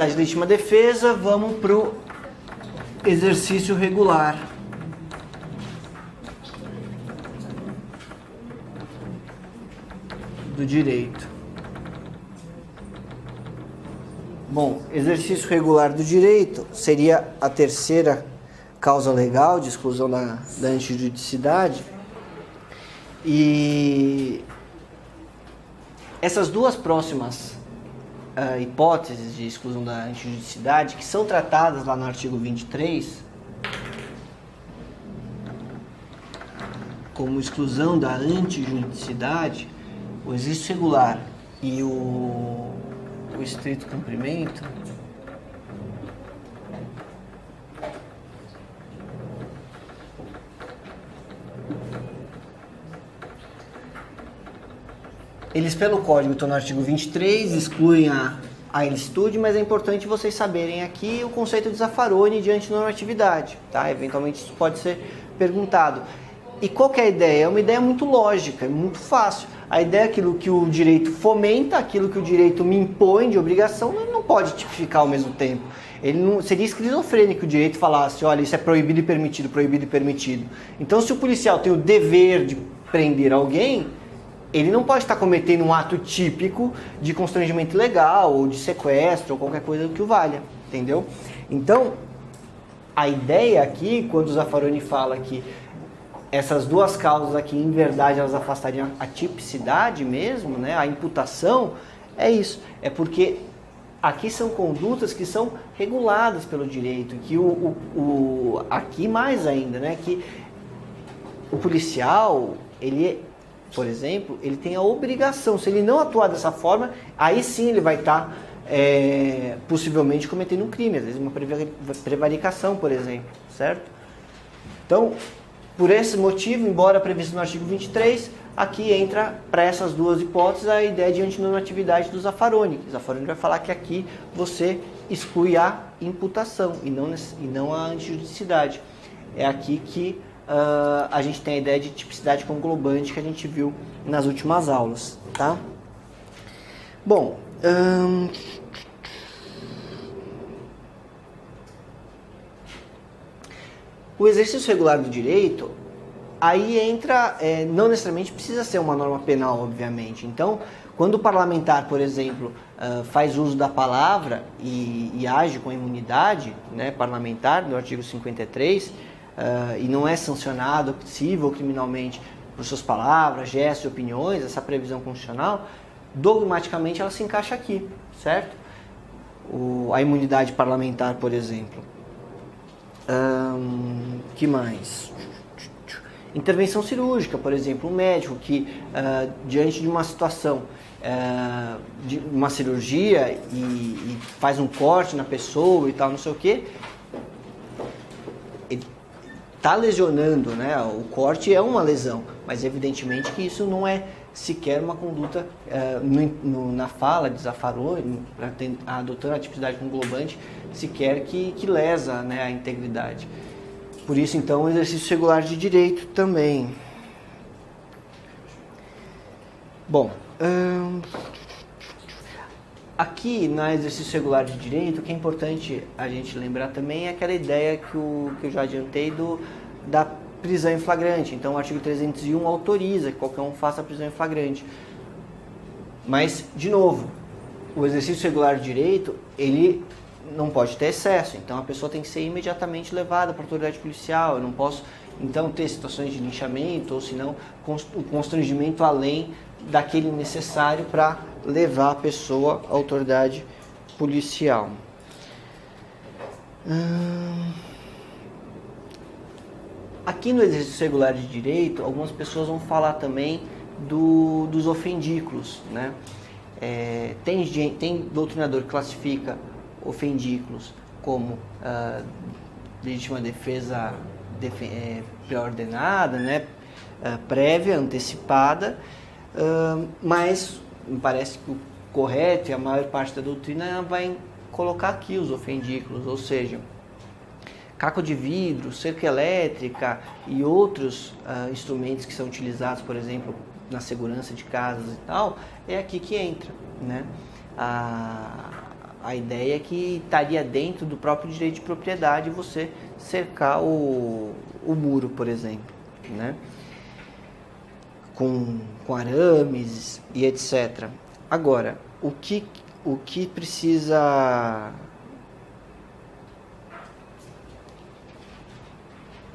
Legítima defesa, vamos para o exercício regular. Do direito. Bom, exercício regular do direito seria a terceira causa legal de exclusão da antijuridicidade. E essas duas próximas hipóteses de exclusão da antijuridicidade, que são tratadas lá no artigo 23, como exclusão da antijuridicidade, o exercício regular e o estrito cumprimento, eles pelo código estão no artigo 23, excluem a ilicitude, mas é importante vocês saberem aqui o conceito de Zaffaroni de antinormatividade, tá? Eventualmente isso pode ser perguntado. E qual que é a ideia? É uma ideia muito lógica, é muito fácil. A ideia é aquilo que o direito fomenta, aquilo que o direito me impõe de obrigação, não pode tipificar ao mesmo tempo. Ele não, seria esquizofrênico o direito falasse, olha, isso é proibido e permitido, proibido e permitido. Então, se o policial tem o dever de prender alguém, ele não pode estar cometendo um ato típico de constrangimento ilegal, ou de sequestro, ou qualquer coisa que o valha, entendeu? Então, a ideia aqui, quando o Zaffaroni fala que essas duas causas aqui, em verdade, elas afastariam a tipicidade mesmo, né, a imputação, é isso. É porque aqui são condutas que são reguladas pelo direito, que aqui mais ainda, né, que o policial, ele, por exemplo, ele tem a obrigação, se ele não atuar dessa forma, aí sim ele vai estar possivelmente cometendo um crime, às vezes uma prevaricação, por exemplo, certo? Então, por esse motivo, embora previsto no artigo 23, aqui entra para essas duas hipóteses a ideia de antinormatividade do Zaffaroni. O Zaffaroni vai falar que aqui você exclui a imputação e não a antijuridicidade. É aqui que a gente tem a ideia de tipicidade conglobante que a gente viu nas últimas aulas, tá? Bom, o exercício regular do direito, aí entra, não necessariamente precisa ser uma norma penal, obviamente. Então, quando o parlamentar, por exemplo, faz uso da palavra e age com imunidade, né, parlamentar, no artigo 53, e não é sancionado civil ou criminalmente por suas palavras, gestos e opiniões, essa previsão constitucional, dogmaticamente ela se encaixa aqui, certo? A imunidade parlamentar, por exemplo. Que mais? Intervenção cirúrgica, por exemplo, um médico que diante de uma situação de uma cirurgia e faz um corte na pessoa e tal, não sei o que, ele está lesionando, né? O corte é uma lesão, mas evidentemente que isso não é sequer uma conduta na fala de Zaffaroni, adotando a tipicidade conglobante, sequer que lesa, né, a integridade. Por isso, então, o exercício regular de direito também. Bom, aqui no exercício regular de direito, o que é importante a gente lembrar também é aquela ideia que eu já adiantei da prisão em flagrante. Então, o artigo 301 autoriza que qualquer um faça a prisão em flagrante. Mas, de novo, o exercício regular de direito, ele não pode ter excesso. Então, a pessoa tem que ser imediatamente levada para a autoridade policial. Eu não posso, então, ter situações de linchamento ou, se não, o constrangimento além daquele necessário para levar a pessoa à autoridade policial. Aqui no exercício regular de direito, algumas pessoas vão falar também dos ofendículos, né? Tem doutrinador que classifica ofendículos como legítima defesa pré-ordenada, né? Prévia, antecipada, mas me parece que o correto e a maior parte da doutrina vai colocar aqui os ofendículos, ou seja, caco de vidro, cerca elétrica e outros instrumentos que são utilizados, por exemplo, na segurança de casas e tal, é aqui que entra, né? A ideia é que estaria dentro do próprio direito de propriedade você cercar o muro, por exemplo, né? Com arames e etc. Agora, o que precisa...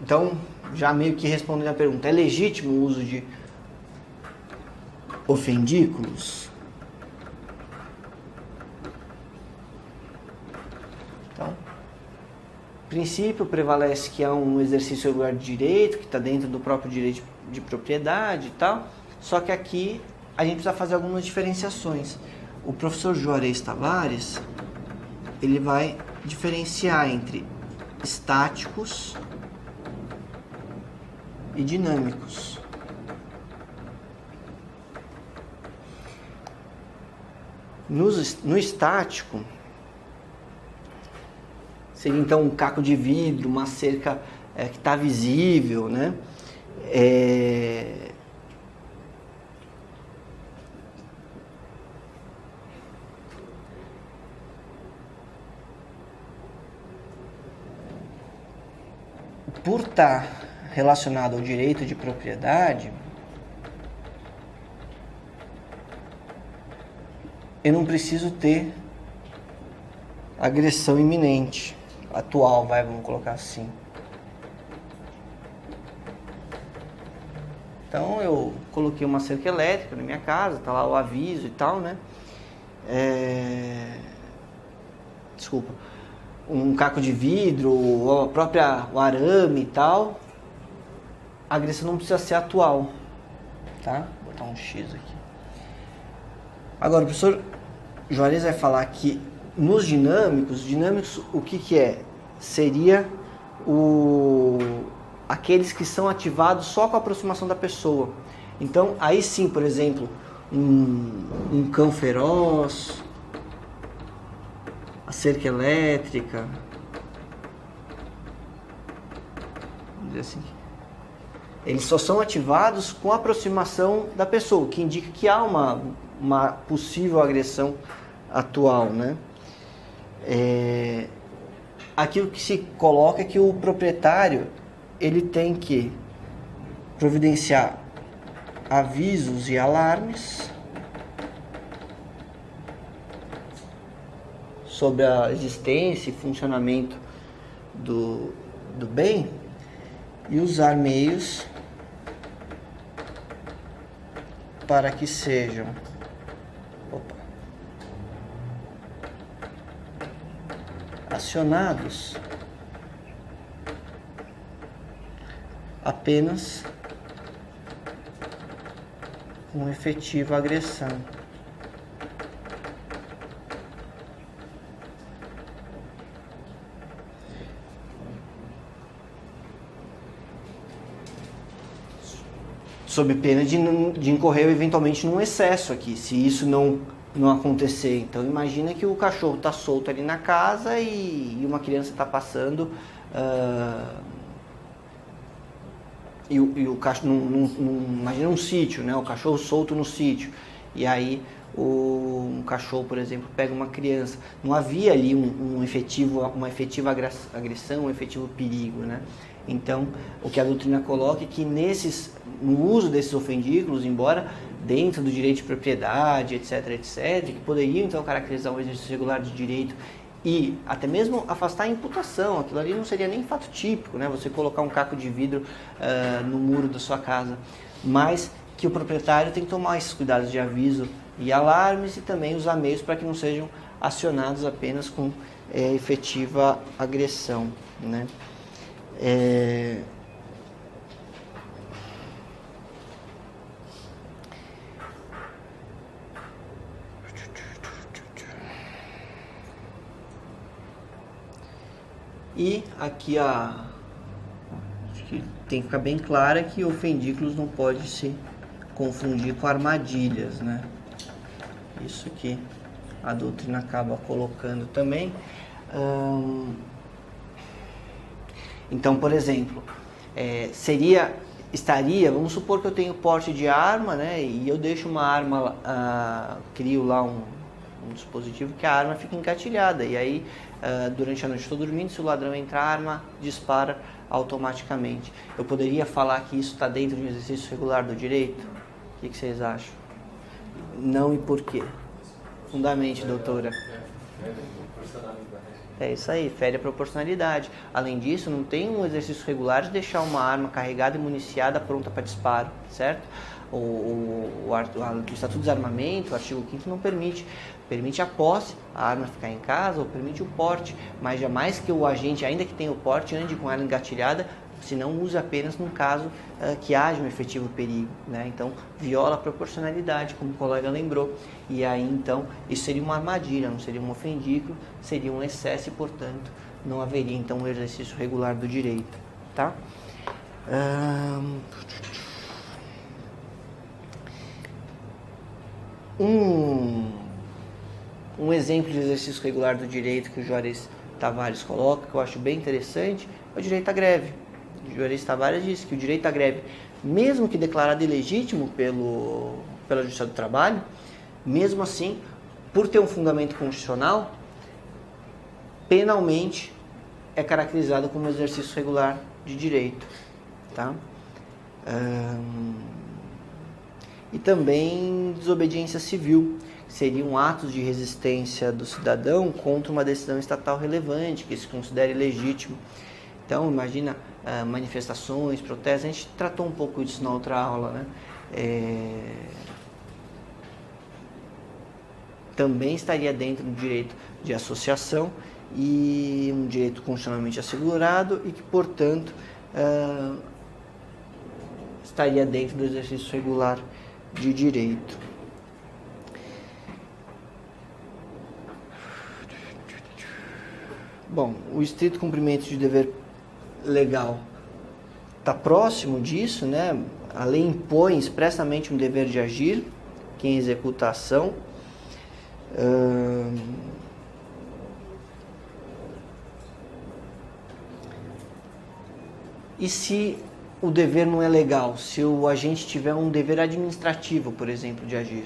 Então, já meio que respondendo a pergunta, é legítimo o uso de ofendículos? Então, o princípio prevalece que é um exercício regular de direito, que está dentro do próprio direito de propriedade e tal, só que aqui a gente precisa fazer algumas diferenciações. O professor Juarez Tavares, ele vai diferenciar entre estáticos e dinâmicos. No estático, seria então um caco de vidro, uma cerca que está visível, né? Por estar relacionado ao direito de propriedade, eu não preciso ter agressão iminente, atual, vamos colocar assim. Então eu coloquei uma cerca elétrica na minha casa, tá lá o aviso e tal, né? Desculpa. Um caco de vidro, ou o arame e tal. A agressão não precisa ser atual, tá? Vou botar um X aqui. Agora o professor Juarez vai falar que nos dinâmicos o que é? Seria aqueles que são ativados só com a aproximação da pessoa. Então, aí sim, por exemplo, um cão feroz, a cerca elétrica, vamos dizer assim, eles só são ativados com a aproximação da pessoa, o que indica que há uma possível agressão atual, né? Aqui o que se coloca é que o proprietário ele tem que providenciar avisos e alarmes sobre a existência e funcionamento do bem e usar meios para que sejam acionados apenas com efetiva agressão. Sob pena de incorrer eventualmente num excesso aqui, se isso não acontecer. Então imagina que o cachorro está solto ali na casa e uma criança está passando e o cachorro, imagina um sítio, né? O cachorro solto no sítio, e aí um cachorro, por exemplo, pega uma criança. Não havia ali uma efetiva agressão, um efetivo perigo, né? Então, o que a doutrina coloca é que no uso desses ofendículos, embora dentro do direito de propriedade, etc., que poderiam então caracterizar um exercício regular de direito e até mesmo afastar a imputação, aquilo ali não seria nem fato típico, né? Você colocar um caco de vidro no muro da sua casa, mas que o proprietário tem que tomar esses cuidados de aviso e alarmes e também usar meios para que não sejam acionados apenas com efetiva agressão, né? E aqui acho que tem que ficar bem clara que ofendículos não pode se confundir com armadilhas, né? Isso que a doutrina acaba colocando também. Então, por exemplo, vamos supor que eu tenho porte de arma, né? E eu deixo uma arma, crio lá um dispositivo que a arma fica engatilhada. E aí, durante a noite estou dormindo, se o ladrão entrar, a arma dispara automaticamente. Eu poderia falar que isso está dentro de um exercício regular do direito? O que vocês acham? Não e por quê? Fundamente, doutora. É isso aí, fere a proporcionalidade. Além disso, não tem um exercício regular de deixar uma arma carregada e municiada pronta para disparo, certo? O Estatuto do Desarmamento, o artigo 5º, não permite. Permite a posse, a arma ficar em casa, ou permite o porte, mas jamais que o agente, ainda que tenha o porte, ande com ela engatilhada, se não use apenas num caso que haja um efetivo perigo, né? Então, viola a proporcionalidade, como o colega lembrou, e aí, então, isso seria uma armadilha, não seria um ofendículo, seria um excesso e, portanto, não haveria, então, um exercício regular do direito, tá? Um exemplo de exercício regular do direito que o Juarez Tavares coloca, que eu acho bem interessante, é o direito à greve. O Juarez Tavares diz que o direito à greve, mesmo que declarado ilegítimo pela Justiça do Trabalho, mesmo assim, por ter um fundamento constitucional, penalmente é caracterizado como exercício regular de direito. Tá? E também desobediência civil. Seriam atos de resistência do cidadão contra uma decisão estatal relevante, que se considere legítimo. Então, imagina manifestações, protestos, a gente tratou um pouco disso na outra aula, né? Também estaria dentro do direito de associação e um direito constitucionalmente assegurado e que, portanto, estaria dentro do exercício regular de direito. Bom, o estrito cumprimento de dever legal está próximo disso, né? A lei impõe expressamente um dever de agir, quem executa a ação. E se o dever não é legal, se o agente tiver um dever administrativo, por exemplo, de agir,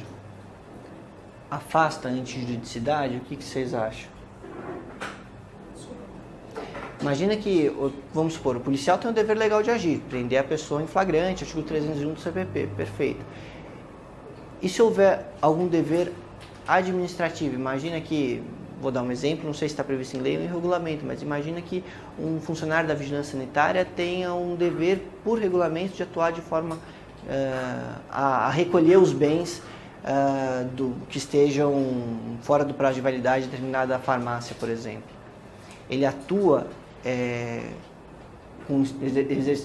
afasta a antijuridicidade? O que vocês acham? Imagina que, vamos supor, o policial tem o dever legal de agir, prender a pessoa em flagrante, artigo 301 do CPP, perfeito. E se houver algum dever administrativo? Imagina que, vou dar um exemplo, não sei se está previsto em lei ou em regulamento, mas imagina que um funcionário da vigilância sanitária tenha um dever, por regulamento, de atuar de forma a recolher os bens que estejam fora do prazo de validade de determinada farmácia, por exemplo. Ele atua com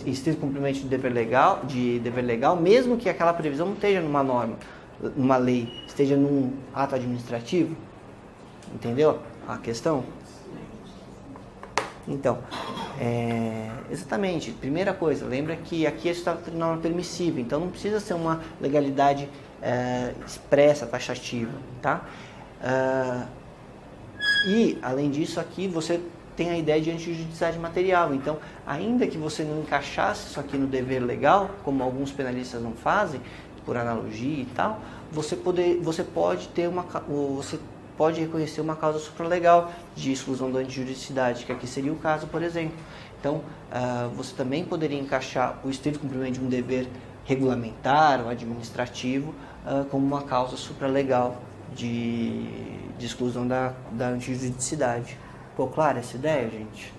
estrito cumprimento de dever legal, mesmo que aquela previsão não esteja numa norma, numa lei, esteja num ato administrativo. Entendeu a questão? Então, exatamente, primeira coisa, lembra que aqui está a norma permissiva, então não precisa ser uma legalidade expressa, taxativa, tá? E, além disso, aqui você tem a ideia de antijudicialidade material. Então, ainda que você não encaixasse isso aqui no dever legal, como alguns penalistas não fazem, por analogia e tal, você pode reconhecer uma causa supralegal de exclusão da antijuridicidade, que aqui seria o caso, por exemplo. Então, você também poderia encaixar o estrito cumprimento de um dever regulamentar ou administrativo como uma causa supralegal de exclusão da antijuridicidade. Ficou clara essa ideia, gente?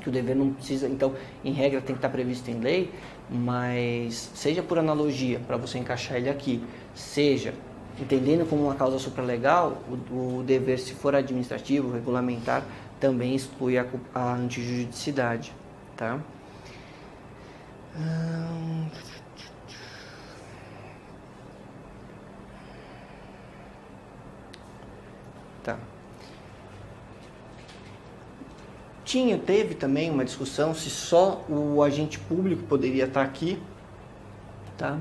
Que o dever não precisa, então, em regra tem que estar previsto em lei, mas seja por analogia, para você encaixar ele aqui, seja entendendo como uma causa supralegal, o dever, se for administrativo, regulamentar, também exclui a antijuridicidade, tá? Tá. Teve também uma discussão se só o agente público poderia estar aqui, tá?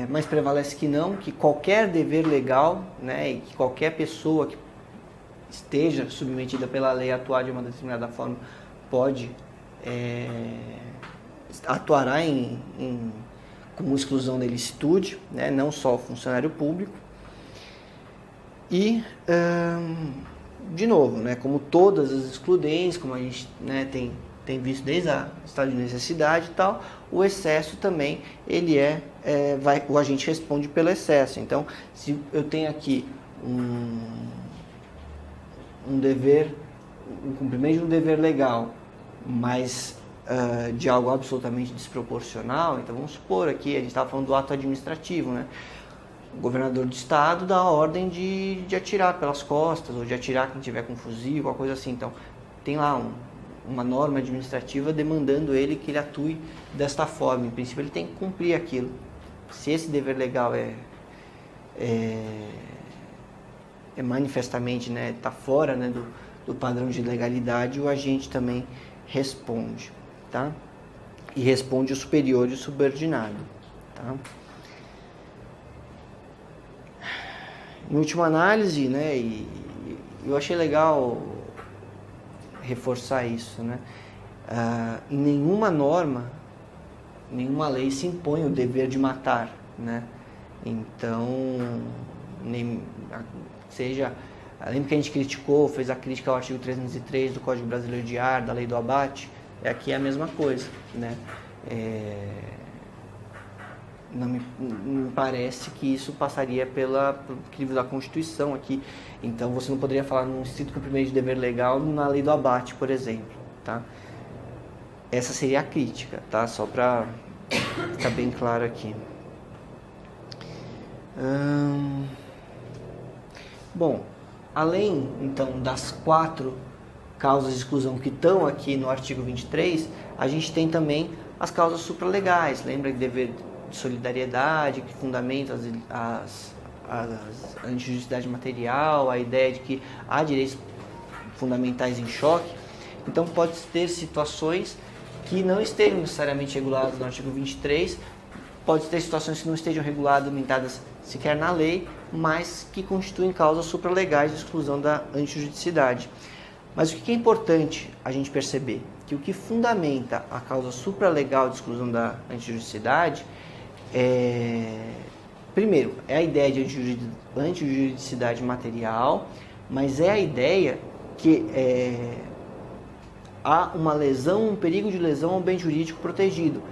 Mas prevalece que não, que qualquer dever legal, né, e que qualquer pessoa que esteja submetida pela lei a atuar de uma determinada forma pode atuará como exclusão da ilicitude, né, não só o funcionário público. E, de novo, né, como todas as excludentes, como a gente, né, tem visto desde a estado de necessidade e tal, o excesso também, ele o agente responde pelo excesso. Então, se eu tenho aqui um dever, um cumprimento de um dever legal, mas de algo absolutamente desproporcional, então vamos supor aqui, a gente estava falando do ato administrativo, né? O governador do estado dá a ordem de atirar pelas costas, ou de atirar quem tiver com fuzil, alguma coisa assim. Então, tem lá uma norma administrativa demandando ele que ele atue desta forma. Em princípio, ele tem que cumprir aquilo. Se esse dever legal é manifestamente, né, tá fora, né, do padrão de legalidade, o agente também responde, tá? E responde o superior e o subordinado, tá? Em última análise, né, e eu achei legal reforçar isso, né? Em nenhuma norma, nenhuma lei se impõe o dever de matar, né? Então, lembra que a gente criticou, fez a crítica ao artigo 303 do Código Brasileiro de Ar, da Lei do Abate? Aqui é a mesma coisa, né? Não me parece que isso passaria pelo crivo da Constituição aqui. Então, você não poderia falar num estrito cumprimento de dever legal na Lei do Abate, por exemplo, tá? Essa seria a crítica, tá? Só para ficar bem claro aqui. Bom, além, então, das 4 causas de exclusão que estão aqui no artigo 23, a gente tem também as causas supralegais. Lembra que dever de solidariedade, que fundamenta a antijuridicidade material, a ideia de que há direitos fundamentais em choque. Então, pode ter situações que não estejam necessariamente reguladas no artigo 23, pode ter situações que não estejam regulamentadas sequer na lei, mas que constituem causas supralegais de exclusão da antijuridicidade. Mas o que é importante a gente perceber? Que o que fundamenta a causa supralegal de exclusão da antijuridicidade primeiro, é a ideia de antijuridicidade material, mas é a ideia que há uma lesão, um perigo de lesão ao bem jurídico protegido.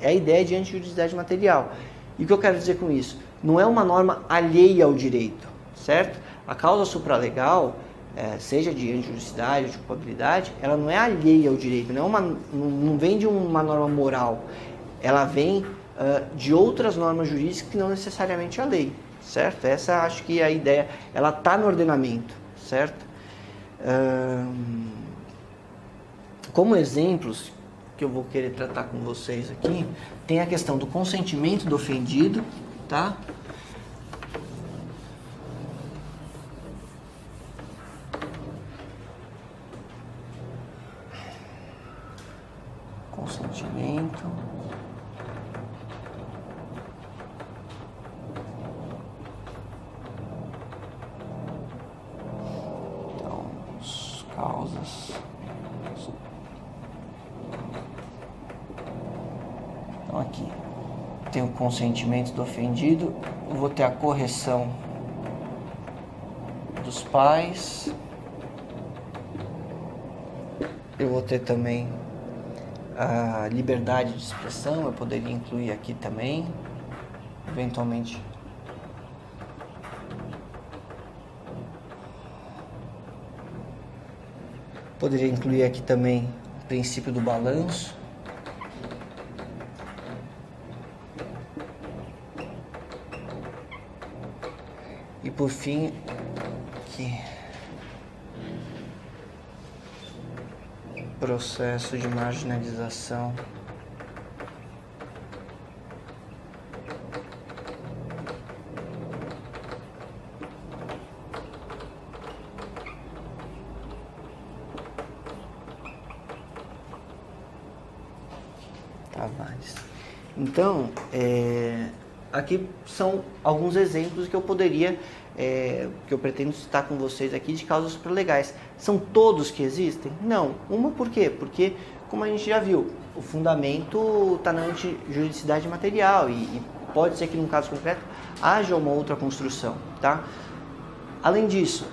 É a ideia de antijuridicidade material. E o que eu quero dizer com isso? Não é uma norma alheia ao direito, certo? A causa supralegal, seja de antijuridicidade ou de culpabilidade, ela não é alheia ao direito, não vem de uma norma moral, ela vem de outras normas jurídicas que não necessariamente a lei, certo? Essa acho que é a ideia, ela está no ordenamento, certo? Como exemplos que eu vou querer tratar com vocês aqui, tem a questão do consentimento do ofendido, tá? Consentimento. Então, as causas. Então aqui tem o consentimento do ofendido, eu vou ter a correção dos pais, eu vou ter também a liberdade de expressão, eu poderia incluir aqui também, eventualmente. Poderia incluir aqui também o princípio do balanço. E por fim, aqui, processo de marginalização. Tavares. Então, aqui são alguns exemplos que eu poderia, que eu pretendo citar com vocês aqui de causas supralegais. São todos que existem? Não. Uma por quê? Porque, como a gente já viu, o fundamento está na antijuridicidade material e pode ser que num caso concreto haja uma outra construção, tá? Além disso,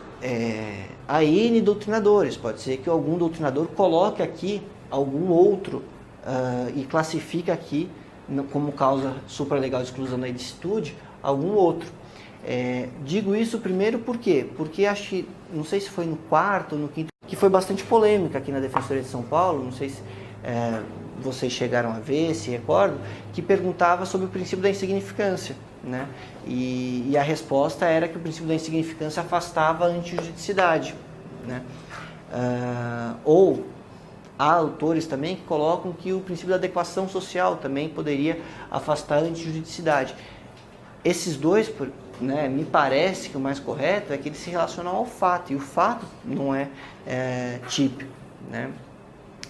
há N doutrinadores, pode ser que algum doutrinador coloque aqui algum outro e classifique aqui como causa supralegal de exclusão da ilicitude algum outro. Digo isso primeiro por quê? Porque acho que, não sei se foi no quarto ou no quinto, que foi bastante polêmica aqui na Defensoria de São Paulo, não sei se vocês chegaram a ver, se recordam, que perguntava sobre o princípio da insignificância, né? E a resposta era que o princípio da insignificância afastava a antijuridicidade, né? Ou há autores também que colocam que o princípio da adequação social também poderia afastar a antijuridicidade. Esses dois, né, me parece que o mais correto é que eles se relacionam ao fato, e o fato não é típico, né?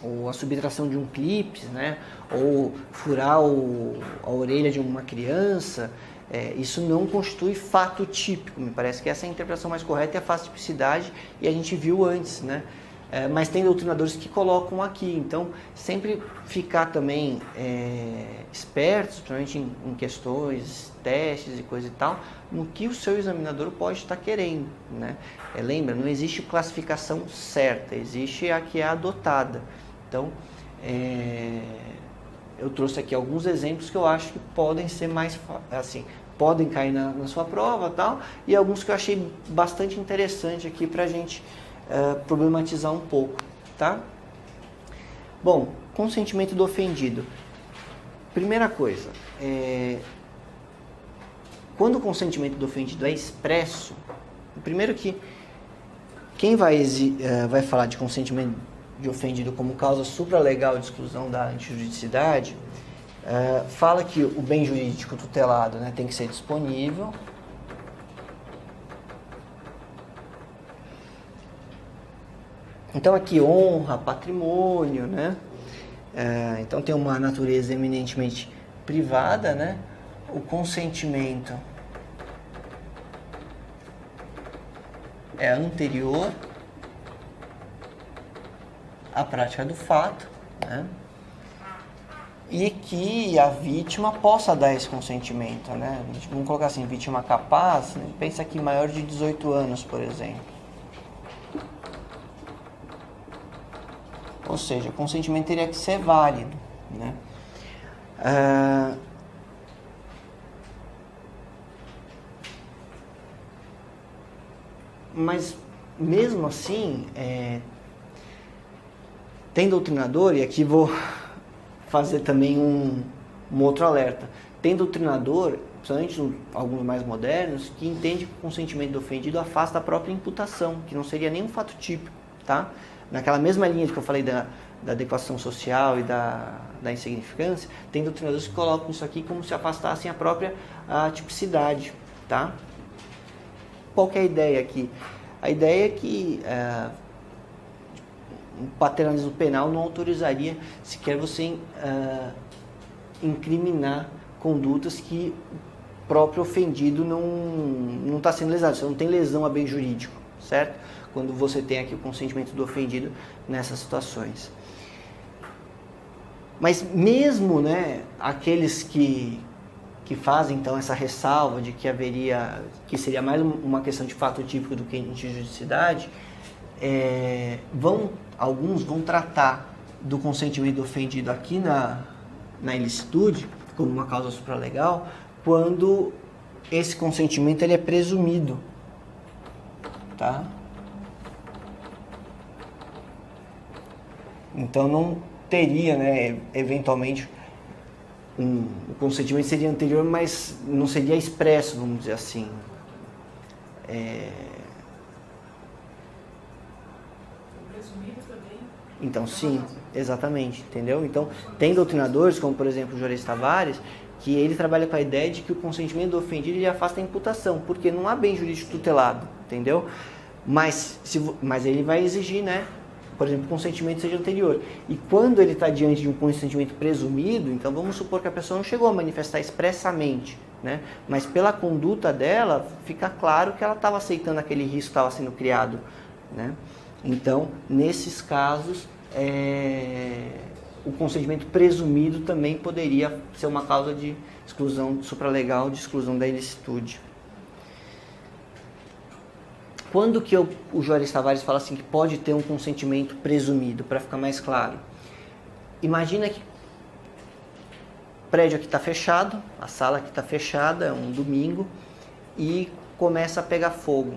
Ou a subtração de um clipe, né? Ou furar a orelha de uma criança, isso não constitui fato típico. Me parece que essa é a interpretação mais correta e a faz-tipicidade, e a gente viu antes, né? Mas tem doutrinadores que colocam aqui, então sempre ficar também espertos, principalmente em questões, testes e coisa e tal, no que o seu examinador pode estar querendo, né? Lembra, não existe classificação certa, existe a que é adotada. Então, eu trouxe aqui alguns exemplos que eu acho que podem ser mais, assim, podem cair na sua prova, tal, e alguns que eu achei bastante interessante aqui para a gente problematizar um pouco, tá? Bom, consentimento do ofendido. Primeira coisa, quando o consentimento do ofendido é expresso, primeiro que quem vai falar de consentimento de ofendido como causa supralegal de exclusão da antijuridicidade, fala que o bem jurídico tutelado, né, tem que ser disponível, então aqui honra, patrimônio, né? Então tem uma natureza eminentemente privada, né? O consentimento é anterior à prática do fato, né? E que a vítima possa dar esse consentimento, né? Vamos colocar assim, vítima capaz, né? Pensa aqui maior de 18 anos, por exemplo. Ou seja, o consentimento teria que ser válido, né? Mas, mesmo assim, tem doutrinador, e aqui vou fazer também um outro alerta, tem doutrinador, principalmente alguns mais modernos, que entende que o consentimento do ofendido afasta a própria imputação, que não seria nem um fato típico, tá? Naquela mesma linha que eu falei da adequação social e da insignificância, tem doutrinadores que colocam isso aqui como se afastassem a própria tipicidade, tá? Qual que é a ideia aqui? A ideia é que o paternalismo penal não autorizaria sequer você incriminar condutas que o próprio ofendido não está sendo lesado, você não tem lesão a bem jurídico, certo? Quando você tem aqui o consentimento do ofendido nessas situações. Mas mesmo, né, aqueles que fazem então essa ressalva de que seria mais uma questão de fato típico do que antijuridicidade, alguns vão tratar do consentimento do ofendido aqui na ilicitude como uma causa supralegal, quando esse consentimento ele é presumido, tá? Então não teria, né, eventualmente, o consentimento seria anterior, mas não seria expresso, vamos dizer assim. Então, sim, exatamente, entendeu? Então, tem doutrinadores, como por exemplo o Juarez Tavares, que ele trabalha com a ideia de que o consentimento do ofendido ele afasta a imputação, porque não há bem jurídico tutelado, entendeu? Mas ele vai exigir, né? Por exemplo, o consentimento seja anterior. E quando ele está diante de um consentimento presumido, então vamos supor que a pessoa não chegou a manifestar expressamente, né? Mas pela conduta dela, fica claro que ela estava aceitando aquele risco que estava sendo criado, né? Então, nesses casos, o consentimento presumido também poderia ser uma causa de exclusão supralegal, de exclusão da ilicitude. Quando que o Juarez Tavares fala assim que pode ter um consentimento presumido, para ficar mais claro? Imagina que o prédio aqui está fechado, a sala aqui está fechada, é um domingo, e começa a pegar fogo.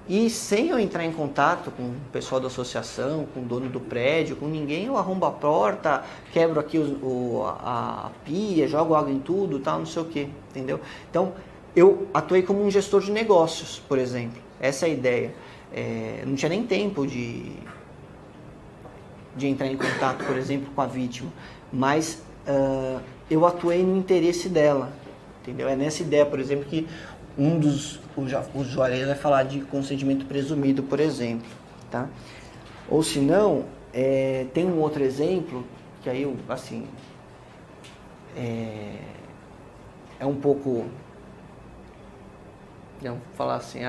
E sem eu entrar em contato com o pessoal da associação, com o dono do prédio, com ninguém, eu arrombo a porta, quebro aqui a pia, jogo água em tudo, tal, não sei o que, entendeu? Então, eu atuei como um gestor de negócios, por exemplo. Essa é a ideia. Não tinha nem tempo de entrar em contato, por exemplo, com a vítima, mas eu atuei no interesse dela, entendeu? É nessa ideia, por exemplo, que o Juarez vai falar de consentimento presumido, por exemplo, tá? Ou se não, tem um outro exemplo, que aí, assim, é um pouco, não falar assim,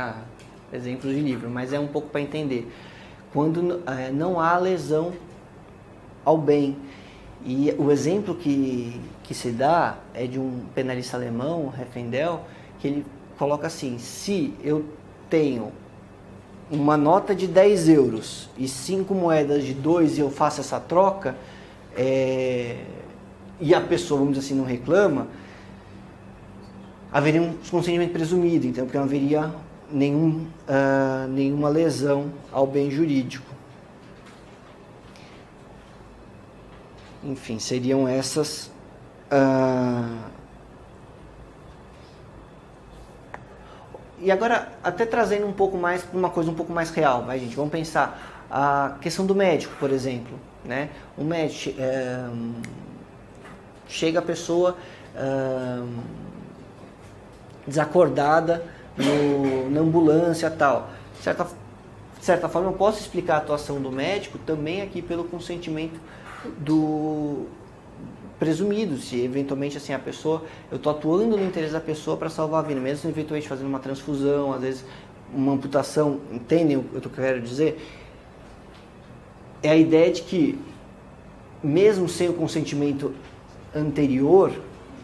exemplos de livro, mas é um pouco para entender. Quando não há lesão ao bem. E o exemplo que se dá é de um penalista alemão, Heffendel, que ele coloca assim: se eu tenho uma nota de 10 euros e 5 moedas de 2 e eu faço essa troca, e a pessoa, vamos dizer assim, não reclama, haveria um consentimento presumido, então, porque não haveria nenhuma lesão ao bem jurídico. Enfim, seriam essas E agora, até trazendo um pouco mais para uma coisa um pouco mais real, vai, gente, vamos pensar a questão do médico, por exemplo, né? O médico, chega a pessoa desacordada na ambulância e tal. De certa forma, eu posso explicar a atuação do médico também aqui pelo consentimento do presumido, se eventualmente assim eu estou atuando no interesse da pessoa para salvar a vida, mesmo eventualmente fazendo uma transfusão, às vezes uma amputação, entendem o que eu quero dizer? É a ideia de que, mesmo sem o consentimento anterior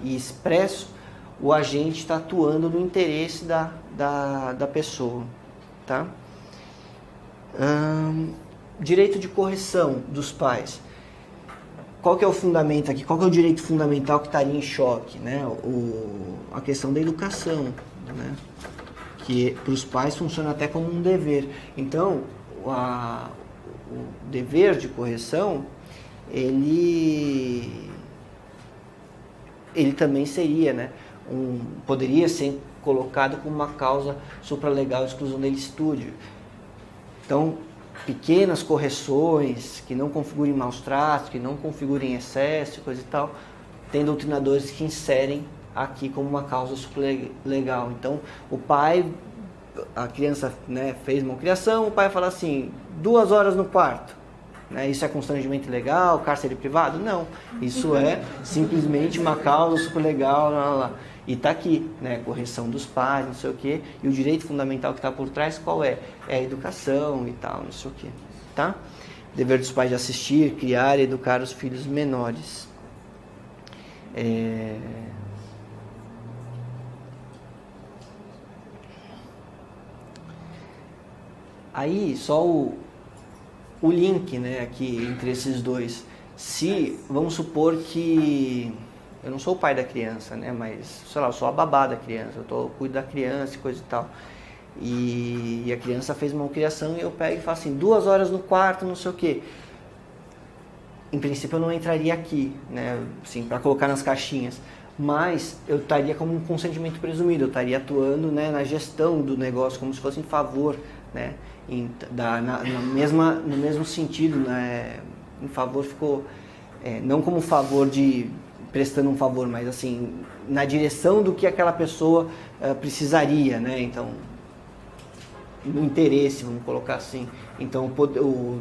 e expresso, o agente está atuando no interesse da pessoa, tá? Direito de correção dos pais. Qual que é o fundamento aqui? Qual que é o direito fundamental que estaria em choque? Né? A questão da educação, né? Que para os pais funciona até como um dever. Então, o dever de correção, ele também seria, né? Poderia ser colocado como uma causa supralegal de exclusão dele estúdio. Então, pequenas correções que não configurem maus tratos, que não configurem excesso, coisa e tal, tem doutrinadores que inserem aqui como uma causa supralegal. Então, a criança, né, fez uma criação, o pai fala assim, 2 horas no quarto. Né, isso é constrangimento ilegal, cárcere privado? Não, isso é simplesmente uma causa supralegal, lá. E está aqui, né, correção dos pais, não sei o quê, e o direito fundamental que está por trás, qual é? É a educação e tal, não sei o quê, tá? Dever dos pais de assistir, criar e educar os filhos menores. Aí, só o link, né, aqui entre esses dois. Se, vamos supor que eu não sou o pai da criança, né, mas, sei lá, eu sou a babá da criança, eu cuido da criança e coisa e tal. E a criança fez uma criação e eu pego e falo assim, 2 horas no quarto, não sei o quê. Em princípio eu não entraria aqui, né, assim, para colocar nas caixinhas. Mas eu estaria como um consentimento presumido, eu estaria atuando, né, na gestão do negócio, como se fosse em favor, né, no mesmo sentido, né, em favor ficou, não como favor de prestando um favor, mas assim, na direção do que aquela pessoa precisaria, né, então, no interesse, vamos colocar assim. Então,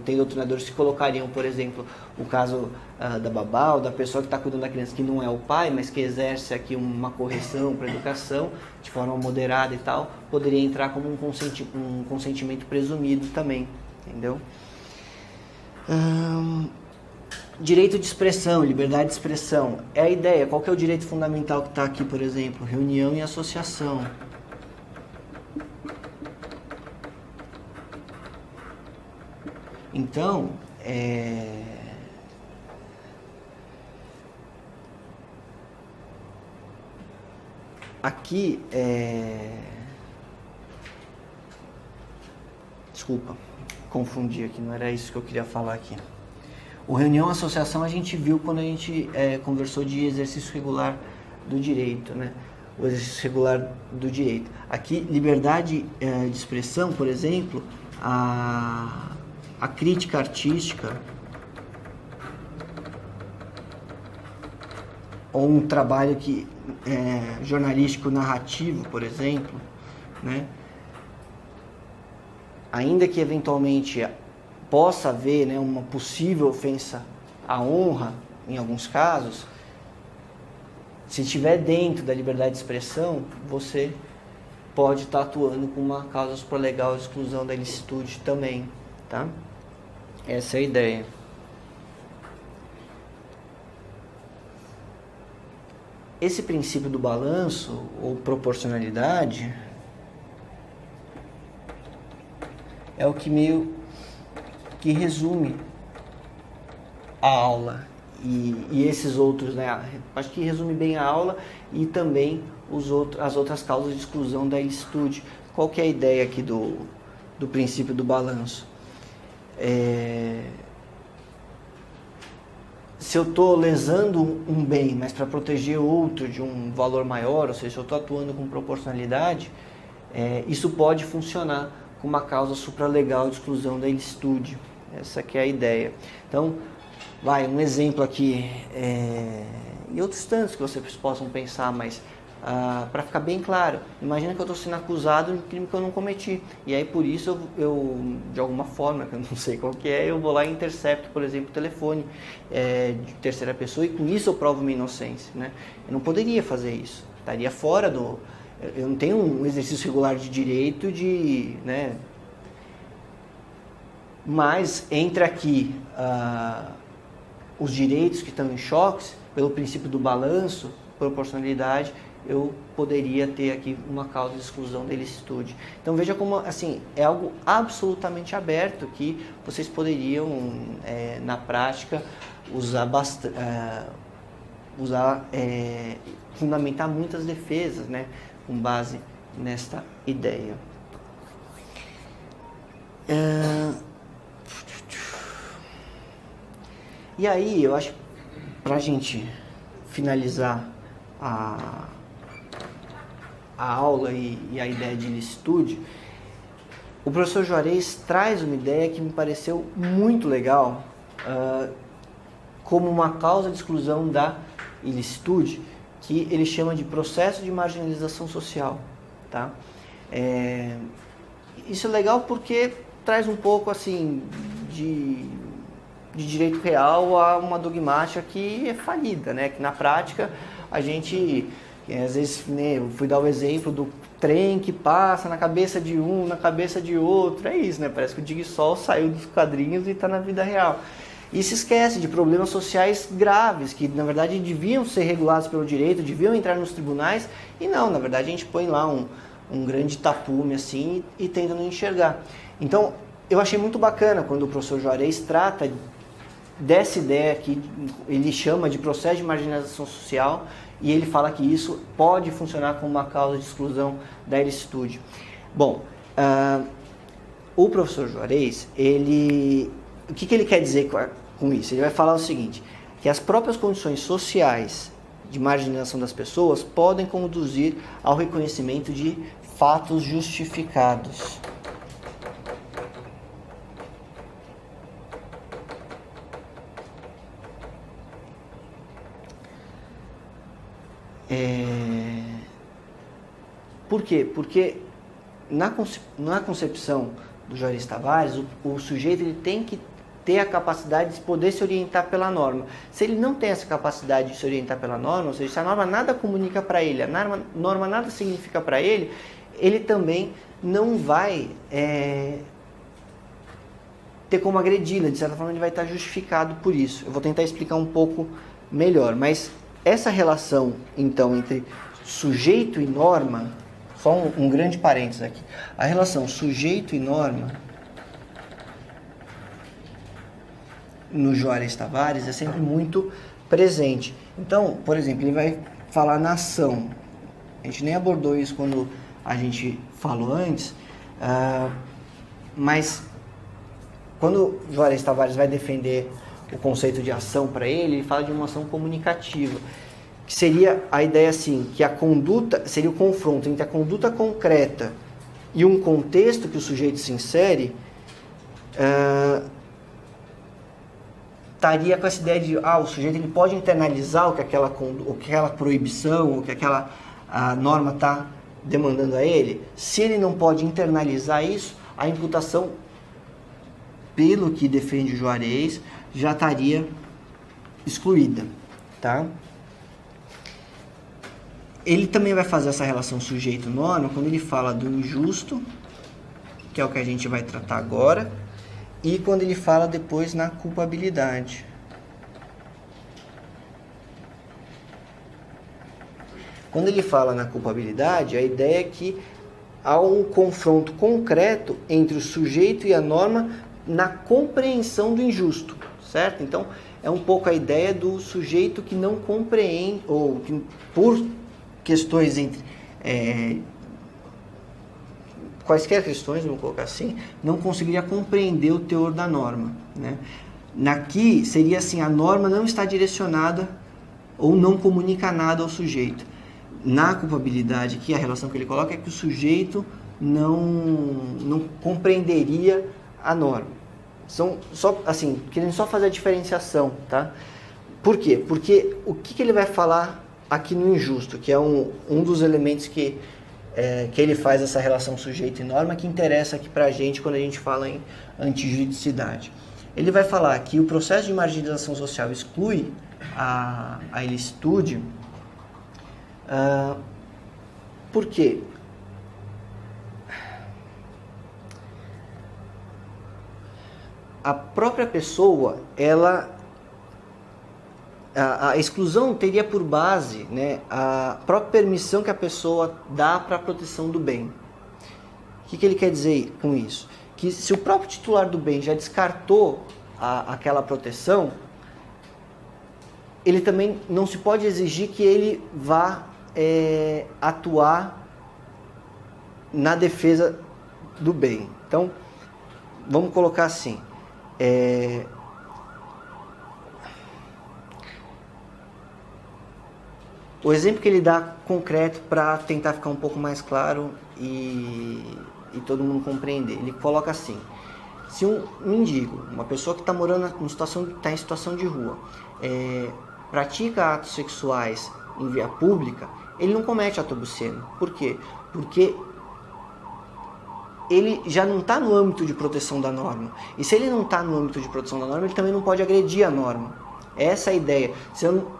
tem doutrinadores que colocariam, por exemplo, o caso da babá ou da pessoa que está cuidando da criança, que não é o pai, mas que exerce aqui uma correção para a educação, de forma moderada e tal, poderia entrar como um consentimento presumido também, entendeu? Direito de expressão, liberdade de expressão. É a ideia. Qual que é o direito fundamental que está aqui, por exemplo? Reunião e associação. Então, aqui, desculpa, confundi aqui, não era isso que eu queria falar aqui. O reunião associação a gente viu quando a gente conversou de exercício regular do direito, né? O exercício regular do direito. Aqui, liberdade de expressão, por exemplo, a crítica artística, ou um trabalho jornalístico narrativo, por exemplo, né? Ainda que eventualmente possa haver, né, uma possível ofensa à honra, em alguns casos, se estiver dentro da liberdade de expressão, você pode estar atuando com uma causa supralegal de exclusão da ilicitude também, tá? Essa é a ideia. Esse princípio do balanço, ou proporcionalidade, é o que meio que resume a aula. E esses outros, né? Acho que resume bem a aula e também as outras causas de exclusão da ilicitude. Qual que é a ideia aqui do princípio do balanço? Se eu estou lesando um bem, mas para proteger outro de um valor maior, ou seja, se eu estou atuando com proporcionalidade, isso pode funcionar com uma causa supralegal de exclusão da ilicitude. Essa que é a ideia. Então, um exemplo aqui, e outros tantos que vocês possam pensar, mas para ficar bem claro, imagina que eu estou sendo acusado de um crime que eu não cometi, e aí por isso eu de alguma forma, que eu não sei qual que eu vou lá e intercepto, por exemplo, o telefone de terceira pessoa, e com isso eu provo minha inocência, né? Eu não poderia fazer isso, estaria fora eu não tenho um exercício regular de direito né? Mas entra aqui os direitos que estão em choque, pelo princípio do balanço, proporcionalidade, eu poderia ter aqui uma causa de exclusão da ilicitude. Então veja como, assim, é algo absolutamente aberto que vocês poderiam, na prática, fundamentar muitas defesas, né, com base nesta ideia. E aí, eu acho, para a gente finalizar a aula e a ideia de ilicitude, o professor Juarez traz uma ideia que me pareceu muito legal, como uma causa de exclusão da ilicitude, que ele chama de processo de marginalização social, tá? Isso é legal porque traz um pouco, assim, de direito real a uma dogmática que é falida, né? Que na prática a gente, às vezes, né, eu fui dar o exemplo do trem que passa na cabeça de um, na cabeça de outro, é isso, né? Parece que o Dig-Sol saiu dos quadrinhos e está na vida real. E se esquece de problemas sociais graves, que na verdade deviam ser regulados pelo direito, deviam entrar nos tribunais, e não, na verdade a gente põe lá um grande tapume assim e tenta não enxergar. Então, eu achei muito bacana quando o professor Juarez trata dessa ideia que ele chama de processo de marginalização social, e ele fala que isso pode funcionar como uma causa de exclusão da ilicitude. Bom, o professor Juarez, o que ele quer dizer com isso? Ele vai falar o seguinte, que as próprias condições sociais de marginalização das pessoas podem conduzir ao reconhecimento de fatos justificados. Por quê? Porque na concepção do Juarez Tavares, o sujeito ele tem que ter a capacidade de poder se orientar pela norma. Se ele não tem essa capacidade de se orientar pela norma, ou seja, se a norma nada comunica para ele, a norma nada significa para ele, ele também não vai ter como agredi-la, de certa forma ele vai estar justificado por isso. Eu vou tentar explicar um pouco melhor, mas essa relação, então, entre sujeito e norma, só um grande parênteses aqui, a relação sujeito e norma no Juarez Tavares é sempre muito presente. Então, por exemplo, ele vai falar na ação. A gente nem abordou isso quando a gente falou antes, mas quando Juarez Tavares vai defender o conceito de ação para ele fala de uma ação comunicativa, que seria a ideia assim, que a conduta seria o confronto entre a conduta concreta e um contexto que o sujeito se insere, estaria com essa ideia de o sujeito ele pode internalizar o que aquela proibição, o que aquela norma está demandando a ele. Se ele não pode internalizar isso, a imputação, pelo que defende o Juarez, já estaria excluída, tá? Ele também vai fazer essa relação sujeito-norma quando ele fala do injusto, que é o que a gente vai tratar agora, e quando ele fala depois na culpabilidade. Quando ele fala na culpabilidade, a ideia é que há um confronto concreto entre o sujeito e a norma na compreensão do injusto, certo? Então, é um pouco a ideia do sujeito que não compreende, ou que por questões entre quaisquer questões, vamos colocar assim, não conseguiria compreender o teor da norma, né? Aqui seria assim, a norma não está direcionada ou não comunica nada ao sujeito. Na culpabilidade aqui, a relação que ele coloca é que o sujeito não compreenderia a norma. São só, assim, querendo só fazer a diferenciação, tá? Por quê? Porque o que ele vai falar aqui no injusto, que é um dos elementos que ele faz essa relação sujeito e norma, que interessa aqui pra gente quando a gente fala em antijuridicidade. Ele vai falar que o processo de marginalização social exclui a ilicitude. Por quê? A própria pessoa, a exclusão teria por base, né, a própria permissão que a pessoa dá para a proteção do bem. O que ele quer dizer com isso? Que se o próprio titular do bem já descartou aquela proteção, ele também não se pode exigir que ele vá atuar na defesa do bem. Então, vamos colocar assim. O exemplo que ele dá concreto para tentar ficar um pouco mais claro e todo mundo compreender. Ele coloca assim: se um mendigo, uma pessoa que está morando está em situação de rua, pratica atos sexuais em via pública, ele não comete ato obsceno. Por quê? Porque ele já não está no âmbito de proteção da norma. E se ele não está no âmbito de proteção da norma, ele também não pode agredir a norma. Essa é a ideia. Se eu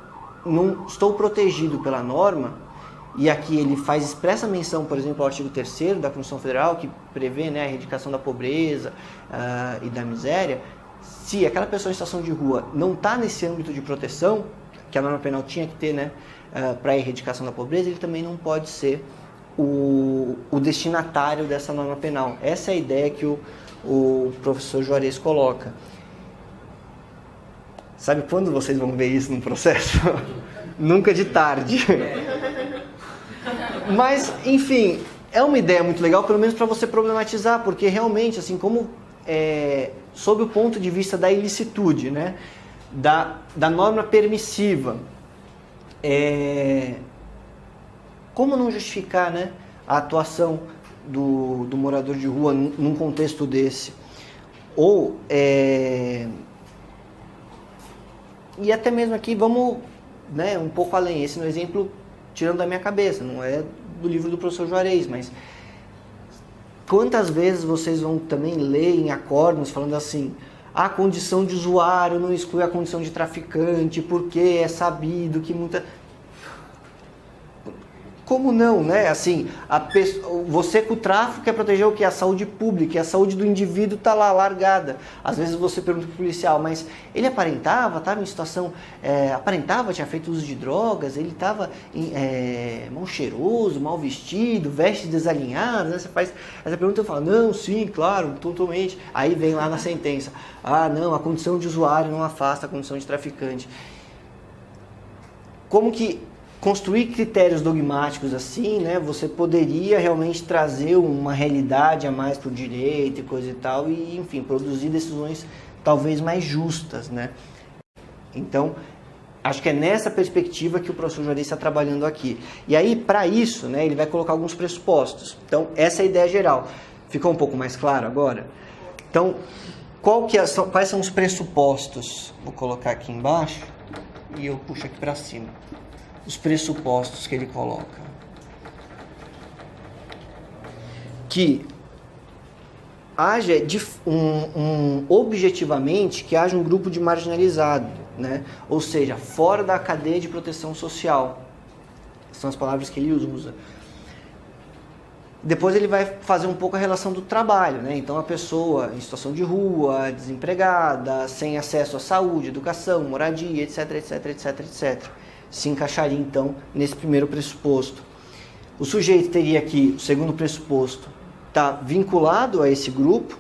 não estou protegido pela norma, e aqui ele faz expressa menção, por exemplo, ao artigo 3º da Constituição Federal, que prevê, né, a erradicação da pobreza e da miséria. Se aquela pessoa em situação de rua não está nesse âmbito de proteção, que a norma penal tinha que ter, né, para a erradicação da pobreza, ele também não pode ser o destinatário dessa norma penal. Essa é a ideia que o professor Juarez coloca. Sabe quando vocês vão ver isso no processo? Nunca de tarde. Mas, enfim, é uma ideia muito legal, pelo menos para você problematizar, porque realmente, assim, como sob o ponto de vista da ilicitude, né, da norma permissiva, como não justificar, né, a atuação do morador de rua num contexto desse? Ou, e até mesmo aqui, vamos, né, um pouco além, esse no exemplo tirando da minha cabeça, não é do livro do professor Juarez, mas quantas vezes vocês vão também ler em acórdãos falando assim: a condição de usuário não exclui a condição de traficante, porque é sabido que muita... como não, né? Assim, você com o tráfico quer proteger o quê? A saúde pública, e a saúde do indivíduo está lá largada. Às vezes você pergunta para o policial, mas ele aparentava, estava em situação, aparentava, tinha feito uso de drogas, ele estava mal cheiroso, mal vestido, vestes desalinhadas, né? Você faz essa pergunta e fala, não, sim, claro, totalmente. Aí vem lá na sentença, não, a condição de usuário não afasta a condição de traficante. Como que construir critérios dogmáticos assim, né, você poderia realmente trazer uma realidade a mais para o direito e coisa e tal, e enfim, produzir decisões talvez mais justas, né? Então, acho que é nessa perspectiva que o professor Juarez está trabalhando aqui. E aí, para isso, né, ele vai colocar alguns pressupostos. Então, essa é a ideia geral. Ficou um pouco mais claro agora? Então, quais são os pressupostos? Vou colocar aqui embaixo e eu puxo aqui para cima. Os pressupostos que ele coloca. Que haja objetivamente que haja um grupo de marginalizado, né? Ou seja, fora da cadeia de proteção social. São as palavras que ele usa. Depois ele vai fazer um pouco a relação do trabalho, né? Então a pessoa em situação de rua, desempregada, sem acesso à saúde, educação, moradia, etc, etc, etc, etc. Se encaixaria então nesse primeiro pressuposto. O sujeito teria aqui, o segundo pressuposto, está vinculado a esse grupo,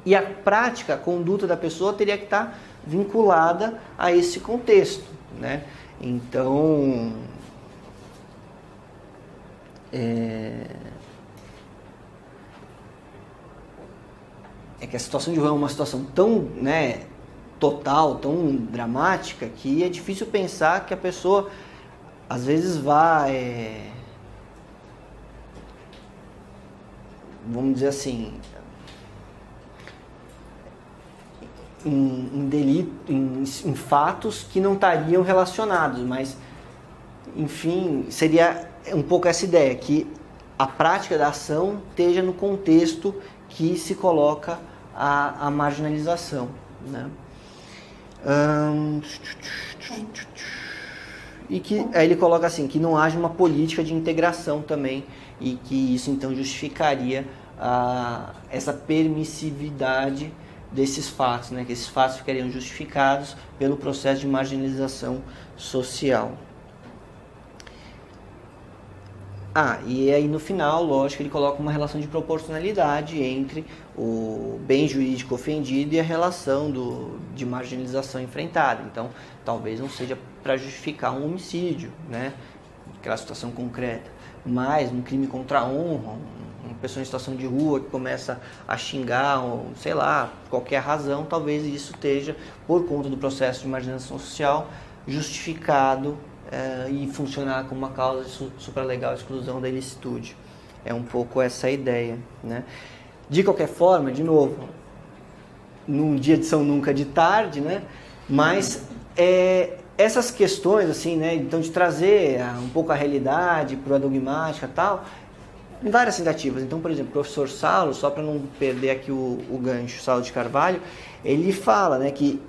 e a prática, a conduta da pessoa teria que estar vinculada a esse contexto, né? Então, é que a situação de rua é uma situação tão, né, total, tão dramática, que é difícil pensar que a pessoa às vezes vai, vamos dizer assim, em delito, em fatos que não estariam relacionados, mas enfim, seria um pouco essa ideia, que a prática da ação esteja no contexto que se coloca a marginalização, né? E que aí ele coloca assim, que não haja uma política de integração também, e que isso então justificaria essa permissividade desses fatos, né? Que esses fatos ficariam justificados pelo processo de marginalização social. E aí no final, lógico, ele coloca uma relação de proporcionalidade entre o bem jurídico ofendido e a relação de marginalização enfrentada. Então, talvez não seja para justificar um homicídio, né? Aquela situação concreta, mas um crime contra a honra, uma pessoa em situação de rua que começa a xingar, ou, sei lá, por qualquer razão, talvez isso esteja, por conta do processo de marginalização social, justificado e funcionar como uma causa de supralegal exclusão da ilicitude. É um pouco essa ideia, né? De qualquer forma, de novo, num dia de São Nunca de tarde, né? Mas essas questões, assim, né? Então, de trazer um pouco a realidade para a dogmática e tal, em várias tentativas. Então, por exemplo, o professor Saulo, só para não perder aqui o gancho, Saulo de Carvalho, ele fala, né, que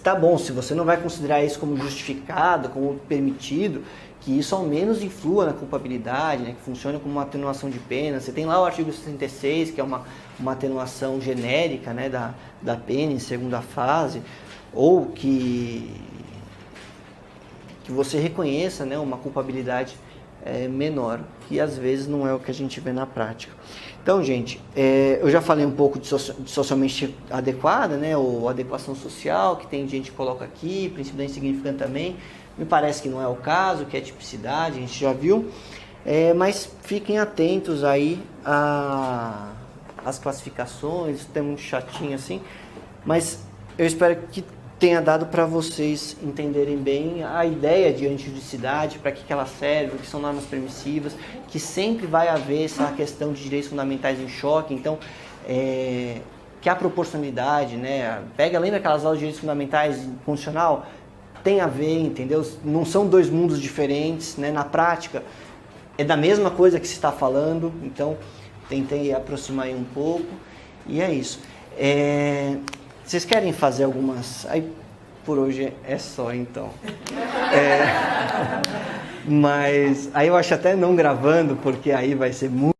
tá bom, se você não vai considerar isso como justificado, como permitido, que isso ao menos influa na culpabilidade, né, que funcione como uma atenuação de pena. Você tem lá o artigo 66, que é uma atenuação genérica, né, da pena em segunda fase, ou que você reconheça, né, uma culpabilidade menor, que às vezes não é o que a gente vê na prática. Então, gente, eu já falei um pouco de socialmente adequada, né, ou adequação social, que tem gente que coloca aqui, princípio da insignificância também. Me parece que não é o caso, que é tipicidade, a gente já viu. Mas fiquem atentos aí às classificações, isso é muito chatinho assim. Mas eu espero que tenha dado para vocês entenderem bem a ideia de antijuridicidade, para que ela serve, o que são normas permissivas, que sempre vai haver essa questão de direitos fundamentais em choque. Então, que a proporcionalidade, né? Lembra aquelas aulas de direitos fundamentais constitucional? Tem a ver, entendeu? Não são dois mundos diferentes, né? Na prática, é da mesma coisa que se está falando. Então, tentei aproximar aí um pouco. E é isso. Vocês querem fazer algumas... Aí, por hoje é só, então. Mas aí eu acho até não gravando, porque aí vai ser muito